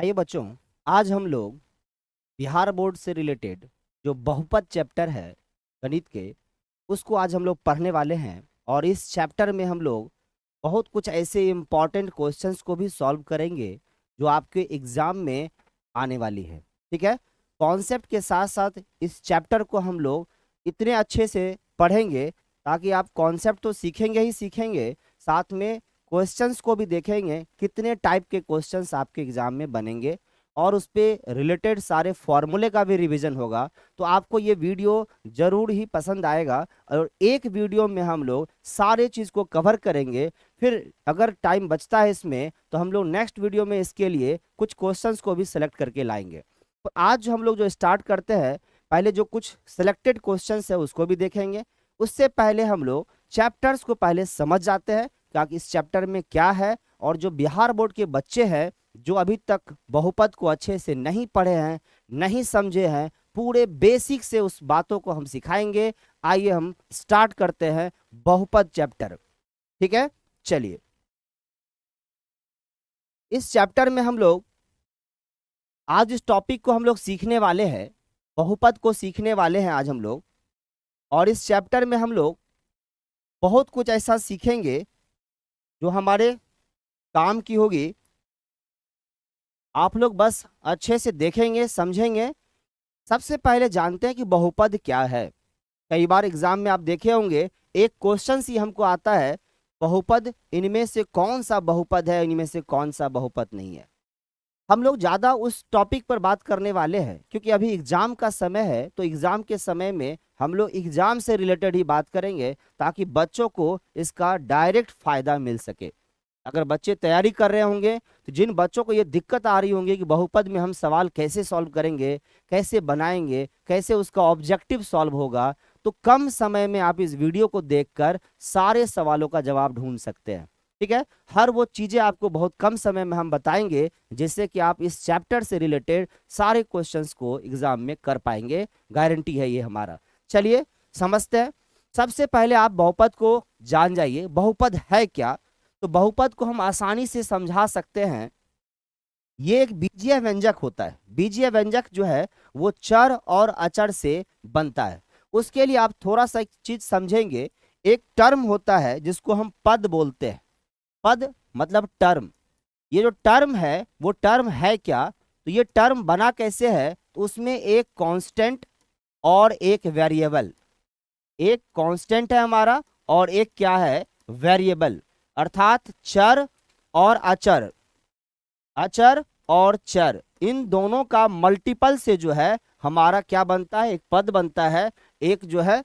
आइए बच्चों, आज हम लोग बिहार बोर्ड से रिलेटेड जो बहुपद चैप्टर है गणित के, उसको आज हम लोग पढ़ने वाले हैं। और इस चैप्टर में हम लोग बहुत कुछ ऐसे इम्पॉर्टेंट क्वेश्चंस को भी सॉल्व करेंगे जो आपके एग्जाम में आने वाली है। ठीक है, कॉन्सेप्ट के साथ साथ इस चैप्टर को हम लोग इतने अच्छे से पढ़ेंगे ताकि आप कॉन्सेप्ट तो सीखेंगे ही सीखेंगे, साथ में क्वेश्चंस को भी देखेंगे कितने टाइप के क्वेश्चंस आपके एग्जाम में बनेंगे और उस पे रिलेटेड सारे फॉर्मूले का भी रिवीजन होगा। तो आपको ये वीडियो जरूर ही पसंद आएगा और एक वीडियो में हम लोग सारे चीज को कवर करेंगे। फिर अगर टाइम बचता है इसमें तो हम लोग नेक्स्ट वीडियो में इसके लिए कुछ क्वेश्चंस को भी सिलेक्ट करके लाएंगे। तो आज जो हम लोग जो स्टार्ट करते हैं, पहले जो कुछ सिलेक्टेड क्वेश्चंस है उसको भी देखेंगे। उससे पहले हम लोग चैप्टर्स को पहले समझ जाते हैं कि इस चैप्टर में क्या है। और जो बिहार बोर्ड के बच्चे हैं जो अभी तक बहुपद को अच्छे से नहीं पढ़े हैं, नहीं समझे हैं, पूरे बेसिक से उस बातों को हम सिखाएंगे। आइए हम स्टार्ट करते हैं बहुपद चैप्टर। ठीक है, चलिए इस चैप्टर में हम लोग आज इस टॉपिक को हम लोग सीखने वाले हैं, बहुपद को सीखने वाले हैं आज हम लोग। और इस चैप्टर में हम लोग बहुत कुछ ऐसा सीखेंगे जो हमारे काम की होगी। आप लोग बस अच्छे से देखेंगे, समझेंगे। सबसे पहले जानते हैं कि बहुपद क्या है। कई बार एग्जाम में आप देखे होंगे एक क्वेश्चन ही हमको आता है, बहुपद इनमें से कौन सा बहुपद है, इनमें से कौन सा बहुपद नहीं है। हम लोग ज्यादा उस टॉपिक पर बात करने वाले हैं क्योंकि अभी एग्जाम का समय है। तो एग्जाम के समय में हम लोग एग्जाम से रिलेटेड ही बात करेंगे ताकि बच्चों को इसका डायरेक्ट फायदा मिल सके। अगर बच्चे तैयारी कर रहे होंगे तो जिन बच्चों को ये दिक्कत आ रही होंगी कि बहुपद में हम सवाल कैसे सॉल्व करेंगे, कैसे बनाएंगे, कैसे उसका ऑब्जेक्टिव सॉल्व होगा, तो कम समय में आप इस वीडियो को देखकर सारे सवालों का जवाब ढूंढ सकते हैं। ठीक है, हर वो चीजें आपको बहुत कम समय में हम बताएंगे जिससे कि आप इस चैप्टर से रिलेटेड सारे क्वेश्चंस को एग्जाम में कर पाएंगे। गारंटी है ये हमारा। चलिए समझते हैं। सबसे पहले आप बहुपद को जान जाइए, बहुपद है क्या। तो बहुपद को हम आसानी से समझा सकते हैं, ये एक बीजीय व्यंजक होता है। बीजीय व्यंजक जो है वो चर और अचर से बनता है। उसके लिए आप थोड़ा सा एक चीज समझेंगे। एक टर्म होता है जिसको हम पद बोलते हैं। पद मतलब टर्म। ये जो टर्म है वो टर्म है क्या, तो ये टर्म बना कैसे है, तो उसमें एक कांस्टेंट और एक वेरिएबल। एक कांस्टेंट है हमारा और एक क्या है, वेरिएबल, अर्थात चर और अचर। अचर और चर इन दोनों का मल्टीपल से जो है हमारा क्या बनता है, एक पद बनता है। एक जो है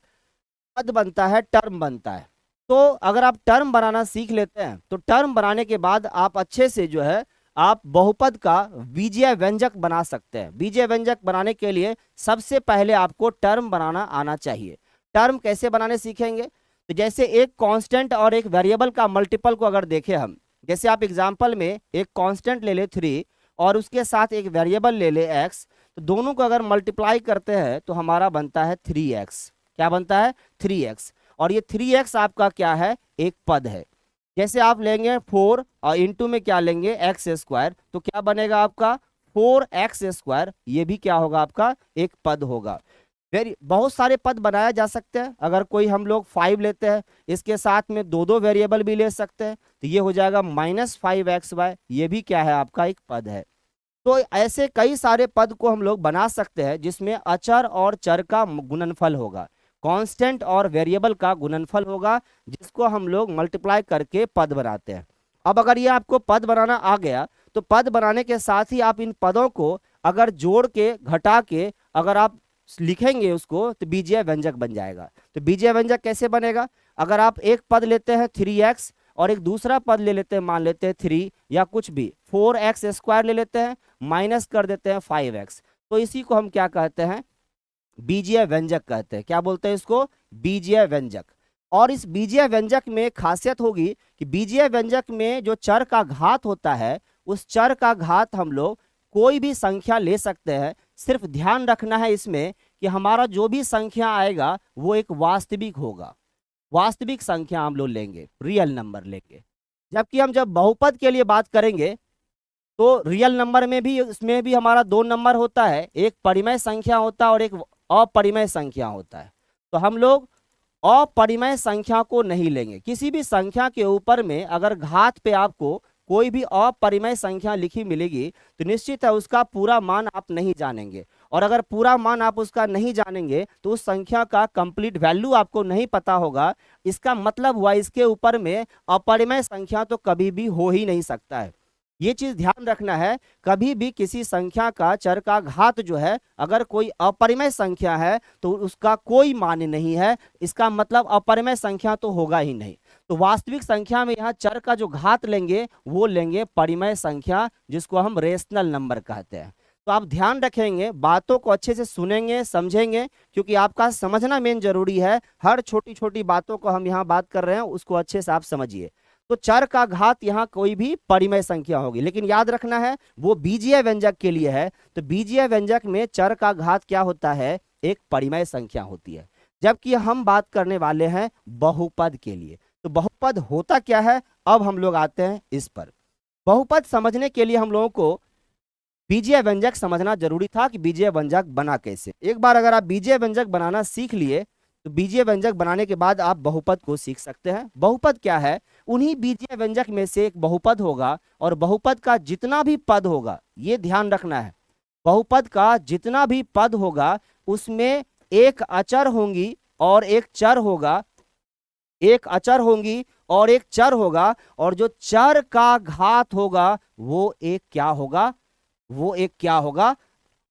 पद बनता है, टर्म बनता है। तो अगर आप टर्म बनाना सीख लेते हैं तो टर्म बनाने के बाद आप अच्छे से जो है आप बहुपद का बीजीय व्यंजक बना सकते हैं। बीजीय व्यंजक बनाने के लिए सबसे पहले आपको टर्म बनाना आना चाहिए। टर्म कैसे बनाने सीखेंगे, तो जैसे एक कांस्टेंट और एक वेरिएबल का मल्टीपल को अगर देखें हम, जैसे आप एग्जांपल में एक कांस्टेंट ले ले 3 और उसके साथ एक वेरिएबल ले ले x, तो दोनों को अगर मल्टीप्लाई करते हैं तो हमारा बनता है 3x। क्या बनता है, 3x। और ये 3x आपका क्या है, एक पद है। जैसे आप लेंगे 4 और इंटू में क्या लेंगे, एक्स स्क्वायर, तो क्या बनेगा आपका 4x²। ये भी क्या होगा, आपका एक पद होगा। वेरी बहुत सारे पद बनाया जा सकते हैं। अगर कोई हम लोग 5 लेते हैं, इसके साथ में दो दो वेरिएबल भी ले सकते हैं, तो ये हो जाएगा -5xy। ये भी क्या है, आपका एक पद है। तो ऐसे कई सारे पद को हम लोग बना सकते हैं जिसमें अचर और चर का गुणनफल होगा, कांस्टेंट और वेरिएबल का गुणनफल होगा, जिसको हम लोग मल्टीप्लाई करके पद बनाते हैं। अब अगर ये आपको पद बनाना आ गया तो पद बनाने के साथ ही आप इन पदों को अगर जोड़ के घटा के अगर आप लिखेंगे उसको तो बीजीय व्यंजक बन जाएगा। तो बीजीय व्यंजक कैसे बनेगा, अगर आप एक पद लेते हैं 3x और एक दूसरा पद ले लेते हैं, मान लेते हैं 3 या कुछ भी 4x² ले लेते हैं, माइनस कर देते हैं 5x, तो इसी को हम क्या कहते हैं, बीजीय व्यंजक कहते हैं। क्या बोलते हैं इसको, बीजीय व्यंजक। और इस बीजीय व्यंजक में खासियत होगी कि बीजीय व्यंजक में जो चर का घात होता है, उस चर का घात हम लोग कोई भी संख्या ले सकते हैं। सिर्फ ध्यान रखना है इसमें कि हमारा जो भी संख्या आएगा वो एक वास्तविक होगा। वास्तविक संख्या हम लोग लेंगे, रियल नंबर लेंगे। जबकि हम जब बहुपद के लिए बात करेंगे तो रियल नंबर में भी इसमें भी हमारा दो नंबर होता है, एक परिमेय संख्या होता है और एक अपरिमेय संख्या होता है। तो हम लोग अपरिमेय संख्या को नहीं लेंगे। किसी भी संख्या के ऊपर में अगर घात पे आपको कोई भी अपरिमेय संख्या लिखी मिलेगी तो निश्चित है उसका पूरा मान आप नहीं जानेंगे, और अगर पूरा मान आप उसका नहीं जानेंगे तो उस संख्या का कंप्लीट वैल्यू आपको नहीं पता होगा। इसका मतलब हुआ इसके ऊपर में अपरिमेय संख्या तो कभी भी हो ही नहीं सकता है। ये चीज ध्यान रखना है, कभी भी किसी संख्या का चर का घात जो है अगर कोई अपरिमेय संख्या है तो उसका कोई मान नहीं है, इसका मतलब अपरिमेय संख्या तो होगा ही नहीं। तो वास्तविक संख्या में यहाँ चर का जो घात लेंगे वो लेंगे परिमेय संख्या, जिसको हम रेशनल नंबर कहते हैं। तो आप ध्यान रखेंगे, बातों को अच्छे से सुनेंगे समझेंगे, क्योंकि आपका समझना मेन जरूरी है। हर छोटी छोटी बातों को हम यहाँ बात कर रहे हैं उसको अच्छे से आप समझिए। तो चर का घात यहाँ कोई भी परिमेय संख्या होगी, लेकिन याद रखना है वो बीजीय व्यंजक के लिए है। तो बीजीय व्यंजक में चर का घात क्या होता है, एक परिमेय संख्या होती है। जबकि हम बात करने वाले हैं बहुपद के लिए। तो बहुपद होता क्या है, अब हम लोग आते हैं इस पर। बहुपद समझने के लिए हम लोगों को बीजीय व्यंजक समझना जरूरी था कि बीजीय व्यंजक बना कैसे। एक बार अगर आप बीजीय व्यंजक बनाना सीख लिए तो बीजीय व्यंजक बनाने के बाद आप बहुपद को सीख सकते हैं। बहुपद क्या है, उन्हीं बीजीय व्यंजक में से एक बहुपद होगा, और बहुपद का जितना भी पद होगा, ये ध्यान रखना है, बहुपद का जितना भी पद होगा उसमें एक अचर होंगी और एक चर होगा, एक अचर होंगी और एक चर होगा, और जो चर का घात होगा वो एक क्या होगा, वो एक क्या होगा,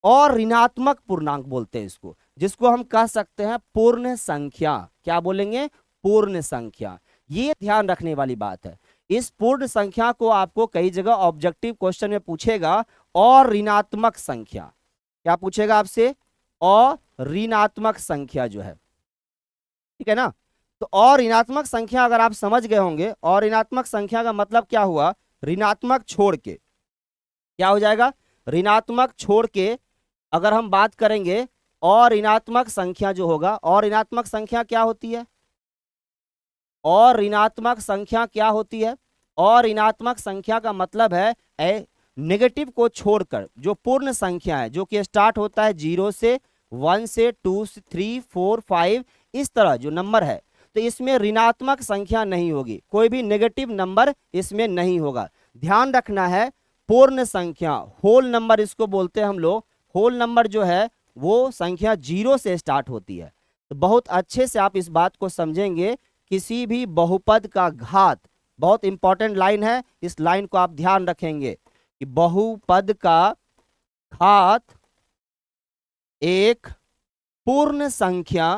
और ऋणात्मक पूर्णांक बोलते हैं इसको, जिसको हम कह सकते हैं पूर्ण संख्या। क्या बोलेंगे, पूर्ण संख्या। ये ध्यान रखने वाली बात है। इस पूर्ण संख्या को आपको कई जगह ऑब्जेक्टिव क्वेश्चन में पूछेगा, और ऋणात्मक संख्या, क्या पूछेगा आपसे, और ऋणात्मक संख्या जो है, ठीक है ना। तो और ऋणात्मक संख्या अगर आप समझ गए होंगे, और ऋणात्मक संख्या का मतलब क्या हुआ, ऋणात्मक छोड़ के क्या हो जाएगा, ऋणात्मक छोड़ के अगर हम बात करेंगे और ऋणात्मक संख्या जो होगा, और ऋणात्मक संख्या क्या होती है, और ऋणात्मक संख्या क्या होती है, और ऋणात्मक संख्या का मतलब है नेगेटिव को छोड़कर जो पूर्ण संख्या है, जो कि स्टार्ट होता है 0 से, 1 से, 2 से, 3, 4, 5, इस तरह जो नंबर है, तो इसमें ऋणात्मक संख्या नहीं होगी, कोई भी नेगेटिव नंबर इसमें नहीं होगा। ध्यान रखना है, पूर्ण संख्या, होल नंबर इसको बोलते हैं हम लोग। होल नंबर जो है वो संख्या 0 से स्टार्ट होती है। तो बहुत अच्छे से आप इस बात को समझेंगे, किसी भी बहुपद का घात, बहुत इंपॉर्टेंट लाइन है, इस लाइन को आप ध्यान रखेंगे कि बहुपद का घात एक पूर्ण संख्या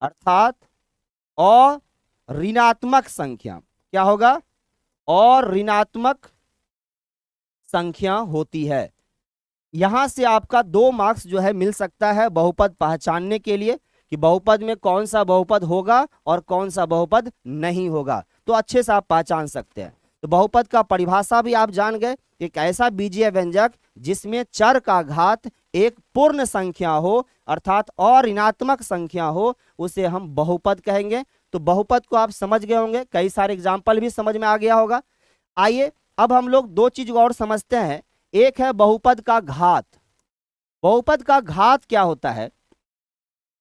अर्थात और ऋणात्मक संख्या, क्या होगा, और ऋणात्मक संख्या होती है। यहां से आपका 2 मार्क्स जो है मिल सकता है बहुपद पहचानने के लिए, कि बहुपद में कौन सा बहुपद होगा और कौन सा बहुपद नहीं होगा, तो अच्छे से आप पहचान सकते हैं। तो बहुपद का परिभाषा भी आप जान गए, एक ऐसा बीजीय व्यंजक जिसमें चर का घात एक पूर्ण संख्या हो अर्थात और ऋणात्मक संख्या हो, उसे हम बहुपद कहेंगे। तो बहुपद को आप समझ गए होंगे, कई सारे एग्जाम्पल भी समझ में आ गया होगा। आइए अब हम लोग 2 चीज और समझते हैं। एक है बहुपद का घात। बहुपद का घात क्या होता है,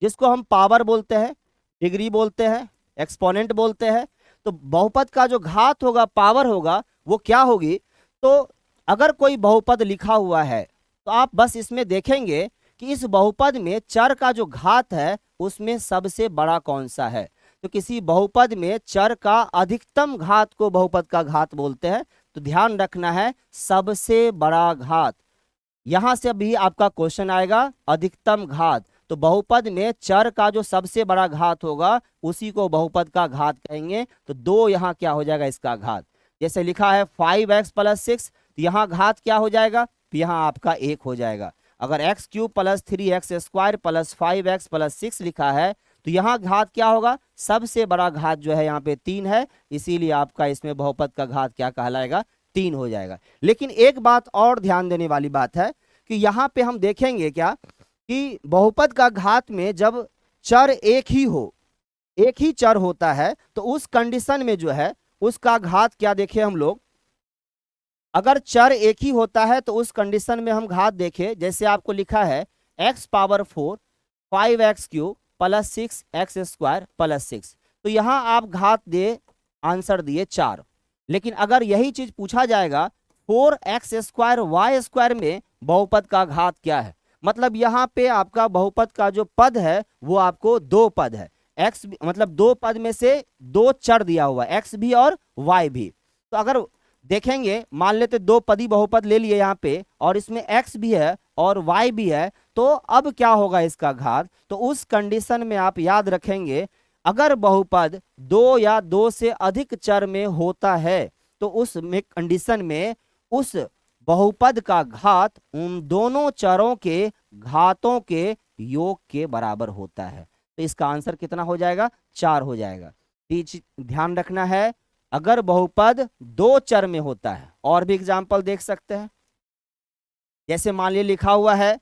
जिसको हम पावर बोलते हैं, डिग्री बोलते हैं, एक्सपोनेंट बोलते हैं। तो बहुपद का जो घात होगा, पावर होगा, वो क्या होगी, तो अगर कोई बहुपद लिखा हुआ है तो आप बस इसमें देखेंगे कि इस बहुपद में चर का जो घात है उसमें सबसे बड़ा कौन सा है। तो किसी बहुपद में चर का अधिकतम घात को बहुपद का घात बोलते हैं। तो ध्यान रखना है, सबसे बड़ा घात, यहां से अभी आपका क्वेश्चन आएगा, अधिकतम घात। तो बहुपद में चर का जो सबसे बड़ा घात होगा उसी को बहुपद का घात कहेंगे। तो 2 यहाँ क्या हो जाएगा, इसका घात। जैसे लिखा है 5x + 6, तो यहाँ घात क्या हो जाएगा, तो यहाँ आपका 1 हो जाएगा। अगर x³ + 3x² + 5x + 6 लिखा है तो यहाँ घात क्या होगा, सबसे बड़ा घात जो है यहाँ पे 3 है, इसीलिए आपका इसमें बहुपद का घात क्या कहलाएगा, 3 हो जाएगा। लेकिन एक बात और ध्यान देने वाली बात है कि यहाँ पे हम देखेंगे क्या कि बहुपद का घात में जब चर एक ही हो, एक ही चर होता है, तो उस कंडीशन में जो है उसका घात क्या देखे हम लोग, अगर चर एक ही होता है तो उस कंडीशन में हम घात देखें, जैसे आपको लिखा है x power 4 5x³ plus 6x² plus 6, तो यहां आप घात दे आंसर दिए 4। लेकिन अगर यही चीज पूछा जाएगा 4x² y² में बहुपद का घात क्या है, मतलब यहाँ पे आपका बहुपद का जो पद है वो आपको दो पद है, x मतलब दो पद में से दो चर दिया हुआ है, x भी और y भी। तो अगर देखेंगे, मान लेते दो पदी बहुपद ले लिए यहाँ पे और इसमें x भी है और y भी है, तो अब क्या होगा इसका घात, तो उस कंडीशन में आप याद रखेंगे अगर बहुपद दो या दो से अधिक चर में होता है तो उस कंडीशन में उस बहुपद का घात उन दोनों चरों के घातों के योग के बराबर होता है। तो इसका आंसर कितना हो जाएगा, 4 हो जाएगा। ध्यान रखना है, अगर बहुपद दो चर में होता है, और भी एग्जाम्पल देख सकते हैं, जैसे मान लीजिए लिखा हुआ है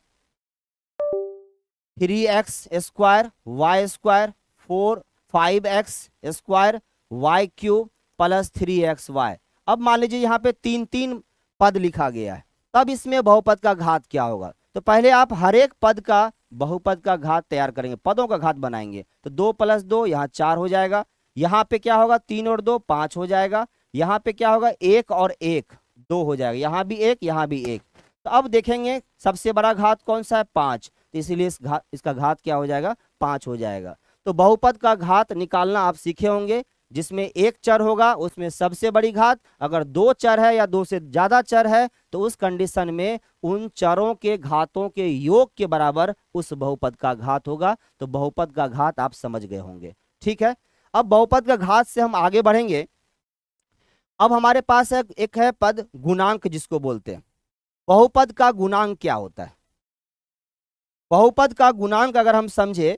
3x² y² 5x² y³ plus 3xy। अब मान लीजिए यहाँ पे तीन तीन पद लिखा गया है, तब इसमें बहुपद का घात क्या होगा, तो पहले आप हर एक पद का बहुपद का घात तैयार करेंगे, पदों का घात बनाएंगे। तो 2 + 2 यहाँ 4 हो जाएगा, यहाँ पे क्या होगा 3 और 2 5 हो जाएगा, यहाँ पे क्या होगा 1 और 1 2 हो जाएगा, यहाँ भी 1 यहाँ भी 1। तो अब देखेंगे सबसे बड़ा घात कौन सा है 5, तो इसीलिए इसका घात क्या हो जाएगा 5 हो जाएगा। तो बहुपद का घात निकालना आप सीखे होंगे, जिसमें एक चर होगा उसमें सबसे बड़ी घात, अगर दो चर है या दो से ज्यादा चर है तो उस कंडीशन में उन चरों के घातों के योग के बराबर उस बहुपद का घात होगा। तो बहुपद का घात आप समझ गए होंगे, ठीक है। अब बहुपद का घात से हम आगे बढ़ेंगे। अब हमारे पास है एक है पद गुणांक, जिसको बोलते हैं। बहुपद का गुणांक क्या होता है, बहुपद का गुणांक अगर हम समझे,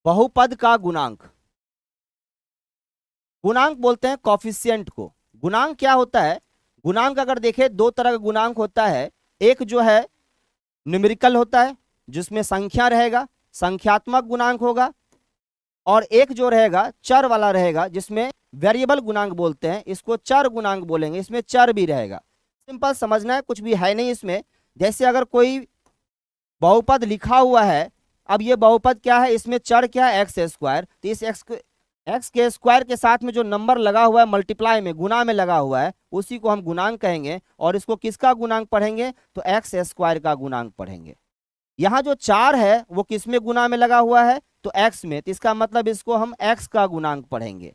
बहुपद का गुणांक, गुणांक बोलते हैं कॉफिशिएंट को। गुणांक क्या होता है, गुणांक अगर देखें दो तरह का गुणांक होता है, एक जो है न्यूमेरिकल होता है जिसमें संख्या रहेगा, संख्यात्मक गुणांक होगा, और एक जो रहेगा चर वाला रहेगा जिसमें वेरिएबल गुणांक बोलते हैं, इसको चर गुणांक बोलेंगे, इसमें चर भी रहेगा। सिंपल समझना है, कुछ भी है नहीं इसमें। जैसे अगर कोई बहुपद लिखा हुआ है, अब ये बहुपद क्या है, इसमें चर क्या है x², तो इस x के स्क्वायर के साथ में जो नंबर लगा हुआ है मल्टीप्लाई में गुना में लगा हुआ है उसी को हम गुणांक कहेंगे, और इसको किसका गुणांक पढ़ेंगे तो x² का गुणांक पढ़ेंगे। यहाँ जो 4 है वो किस में गुना में लगा हुआ है तो x में, तो इसका मतलब इसको हम x का गुणांक पढ़ेंगे।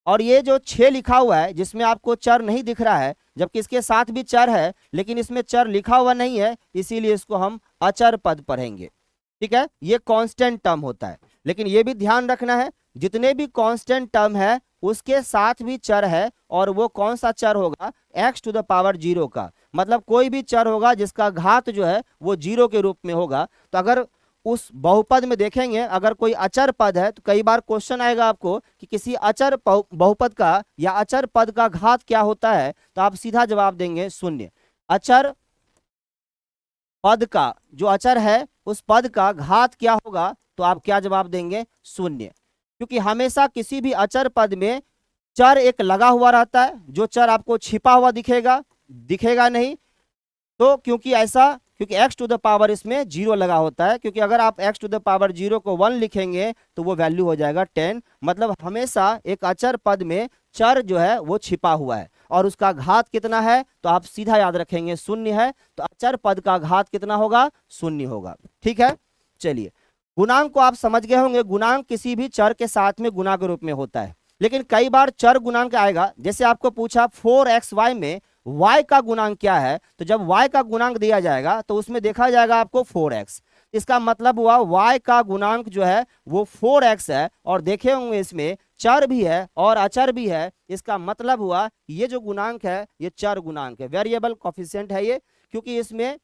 और ये जो 6 लिखा हुआ है जिसमें आपको चर नहीं दिख रहा है, जबकि इसके साथ भी चर है लेकिन इसमें चर लिखा हुआ नहीं है, इसीलिए इसको हम अचर पद पढ़ेंगे, ठीक है। ये कांस्टेंट टर्म होता है, लेकिन ये भी ध्यान रखना है जितने भी कांस्टेंट टर्म है उसके साथ भी चर है, और वो कौन सा चर होगा x⁻0 का, मतलब कोई भी चर होगा जिसका घात जो है वो 0 के रूप में होगा। तो अगर उस बहुपद में देखेंगे अगर कोई अचर पद है तो कई बार क्वेश्चन आएगा आपको कि किसी अचर बहुपद का या अचर पद का घात क्या होता है, तो आप सीधा जवाब देंगे 0। अचर पद का जो अचर है उस पद का घात क्या होगा, तो आप क्या जवाब देंगे 0, क्योंकि हमेशा किसी भी अचर पद में चर एक लगा हुआ रहता है, जो चर आपको छिपा हुआ दिखेगा नहीं। तो क्योंकि x⁻ इसमें 0 लगा होता है, क्योंकि अगर आप x⁻0 को 1 लिखेंगे तो वो वैल्यू हो जाएगा 10, मतलब हमेशा एक अचर पद में चर जो है वो छिपा हुआ है और उसका घात कितना है, तो आप सीधा याद रखेंगे 0 है, तो अचर पद का घात कितना होगा 0 होगा, ठीक है। चलिए, गुणांक को आप समझ गए होंगे। गुणांक किसी भी चर के साथ में गुणा के रूप में होता है, लेकिन कई बार चर गुणांक आएगा। जैसे आपको पूछा 4xy में y का गुणांक क्या है, तो जब y का गुणांक दिया जाएगा तो उसमें देखा जाएगा आपको 4x, इसका मतलब हुआ y का गुणांक जो है वो 4x है, और देखे होंगे इसमें चर भी है और अचर भी है, इसका मतलब हुआ ये जो गुणांक है ये चर गुणांक है, वेरिएबल कोफिशिएंट है ये, क्योंकि इसमें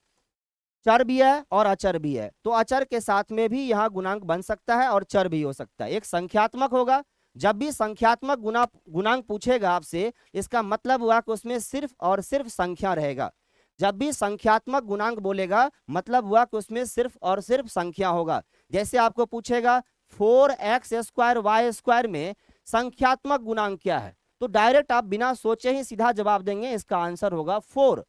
चर भी है और अचर भी है। तो अचर के साथ में भी यहाँ गुणांक बन सकता है और चर भी हो सकता है। एक संख्यात्मक होगा, जब भी संख्यात्मक गुणांक पूछेगा आपसे, इसका मतलब हुआ कि उसमें सिर्फ और सिर्फ संख्या रहेगा। जब भी संख्यात्मक गुणांक बोलेगा मतलब हुआ कि उसमें सिर्फ और सिर्फ संख्या होगा। जैसे आपको पूछेगा 4x² में संख्यात्मक गुणांक क्या है? तो डायरेक्ट आप बिना सोचे ही सीधा जवाब देंगे, इसका आंसर होगा 4।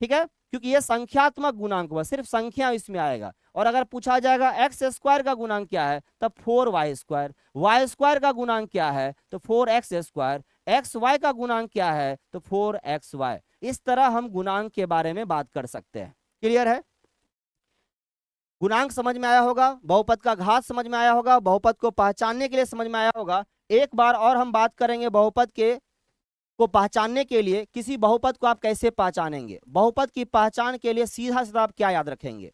ठीक है, क्योंकि ये संख्यात्मक गुणांक हुआ, सिर्फ संख्या इसमें आएगा। और अगर पूछा जाएगा x² का गुणांक क्या है, तब 4y², y² का गुणांक क्या है तो 4x², xy का गुणांक क्या है तो 4xy। इस तरह हम गुणांक के बारे में बात कर सकते हैं। क्लियर है? गुणांक समझ में आया होगा, बहुपद का घात समझ में आया होगा, बहुपद को पहचानने के लिए समझ में आया होगा। एक बार और हम बात करेंगे बहुपद के को पहचानने के लिए, किसी बहुपद को आप कैसे पहचानेंगे। बहुपद की पहचान के लिए सीधा सीधा आप क्या याद रखेंगे?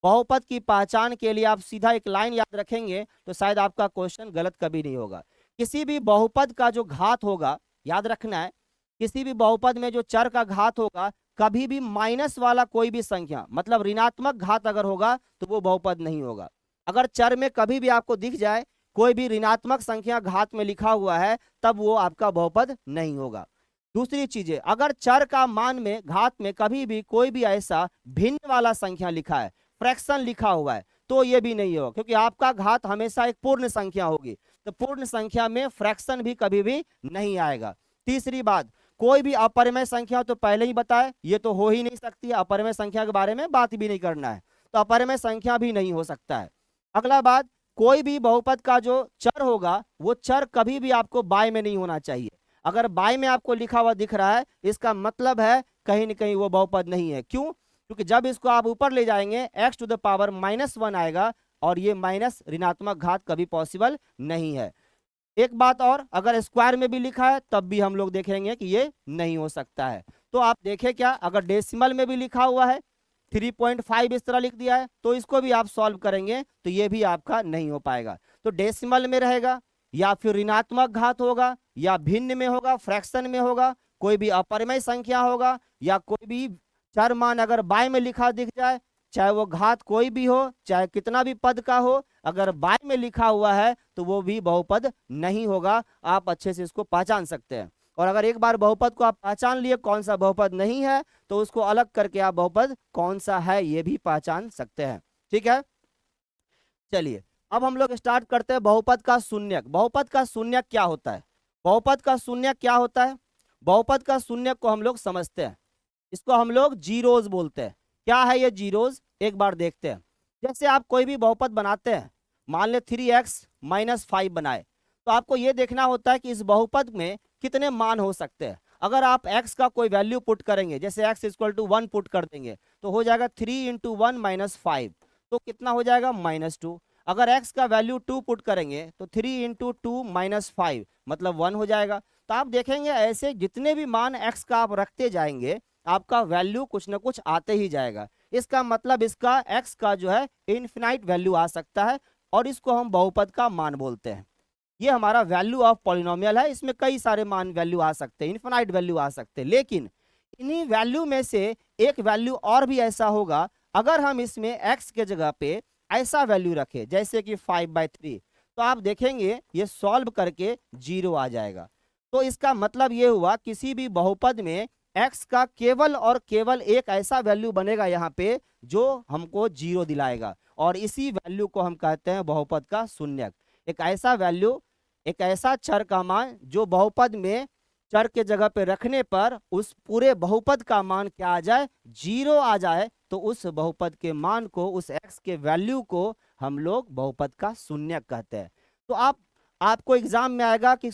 बहुपद की पहचान के लिए आप सीधा एक लाइन याद रखेंगे तो शायद आपका क्वेश्चन गलत कभी नहीं होगा। किसी भी बहुपद का जो घात होगा, याद रखना है, किसी भी बहुपद में जो चर का घात होगा, कभी भी माइनस वाला कोई भी संख्या, मतलब ऋणात्मक घात अगर होगा तो वो बहुपद नहीं होगा। अगर चर में कभी भी आपको दिख जाए कोई भी ऋणात्मक संख्या घात में लिखा हुआ है, तब वो आपका बहुपद नहीं होगा। दूसरी चीजें, अगर चर का मान में घात में कभी भी कोई भी ऐसा भिन्न वाला संख्या लिखा है, फ्रैक्शन लिखा हुआ है, तो ये भी नहीं होगा, क्योंकि आपका घात हमेशा एक पूर्ण संख्या होगी। तो पूर्ण संख्या में फ्रैक्शन भी कभी भी नहीं आएगा। तीसरी बात, कोई भी अपरिमेय संख्या तो पहले ही बताए, ये तो हो ही नहीं सकती है, अपरिमेय संख्या के बारे में बात भी नहीं करना है, तो अपरिमेय संख्या भी नहीं हो सकता है। अगला बात, कोई भी बहुपद का जो चर होगा वो चर कभी भी आपको बाय में नहीं होना चाहिए। अगर बाय में आपको लिखा हुआ दिख रहा है, इसका मतलब है कहीं न कहीं वो बहुपद नहीं है। क्यों? क्योंकि जब इसको आप ऊपर ले जाएंगे x⁻⁻1 आएगा, और ये माइनस ऋणात्मक घात कभी पॉसिबल नहीं है। एक बात और, अगर स्क्वायर में भी लिखा है तब भी हम लोग देखेंगे कि ये नहीं हो सकता है। तो आप देखें क्या, अगर डेसिमल में भी लिखा हुआ है 3.5 इस तरह लिख दिया है, तो इसको भी आप सॉल्व करेंगे तो ये भी आपका नहीं हो पाएगा। तो डेसिमल में रहेगा, या फिर ऋणात्मक घात होगा, या भिन्न में होगा, फ्रैक्शन में होगा, कोई भी अपरिमेय संख्या होगा, या कोई भी चर मान अगर बाय में लिखा दिख जाए, चाहे वो घात कोई भी हो, चाहे कितना भी पद का हो, अगर बाय में लिखा हुआ है तो वो भी बहुपद नहीं होगा। आप अच्छे से इसको पहचान सकते हैं। और अगर एक बार बहुपद को आप पहचान लिए कौन सा बहुपद नहीं है, तो उसको अलग करके आप बहुपद कौन सा है ये भी पहचान सकते हैं। ठीक है, चलिए अब हम लोग स्टार्ट करते हैं बहुपद का शून्यक। बहुपद का शून्यक क्या होता है? बहुपद का शून्यक क्या होता है? बहुपद का शून्यक को हम लोग समझते हैं, इसको हम लोग जीरोज बोलते हैं। क्या है ये जीरोज? एक बार देखते हैं। जैसे आप कोई भी बहुपद बनाते हैं, मान ले 3x-5 बनाए, तो आपको ये देखना होता है कि इस बहुपद में कितने मान हो सकते हैं। अगर आप x का कोई वैल्यू पुट करेंगे, जैसे x = 1 पुट कर देंगे, तो हो जाएगा 3 × 1 - 5, तो कितना हो जाएगा -2। अगर x का वैल्यू 2 पुट करेंगे तो 3 × 2 - 5 मतलब 1 हो जाएगा। तो आप देखेंगे ऐसे जितने भी मान x का आप रखते जाएंगे, आपका वैल्यू कुछ ना कुछ आते ही जाएगा। इसका मतलब इसका x का जो है इनफिनाइट वैल्यू आ सकता है, और इसको हम बहुपद का मान बोलते हैं। ये हमारा वैल्यू ऑफ पॉलिनोमियल है, इसमें कई सारे मान वैल्यू आ सकते हैं, इनफिनाइट वैल्यू आ सकते हैं। लेकिन इन्हीं वैल्यू में से एक वैल्यू और भी ऐसा होगा, अगर हम इसमें x के जगह पे ऐसा वैल्यू रखें जैसे कि 5/3, तो आप देखेंगे ये सॉल्व करके 0 आ जाएगा। तो इसका मतलब ये हुआ किसी भी बहुपद में x का केवल और केवल एक ऐसा वैल्यू बनेगा यहाँ पे जो हमको 0 दिलाएगा, और इसी वैल्यू को हम कहते हैं बहुपद का शून्यक। एक ऐसा वैल्यू, एक ऐसा चर का मान जो बहुपद में चर के जगह पे रखने पर उस पूरे बहुपद का मान क्या आ जाए, 0 आ जाए, तो उस बहुपद के मान को, उस x के वैल्यू को हम लोग बहुपद का शून्यक कहते हैं। तो आपको एग्जाम में आएगा कि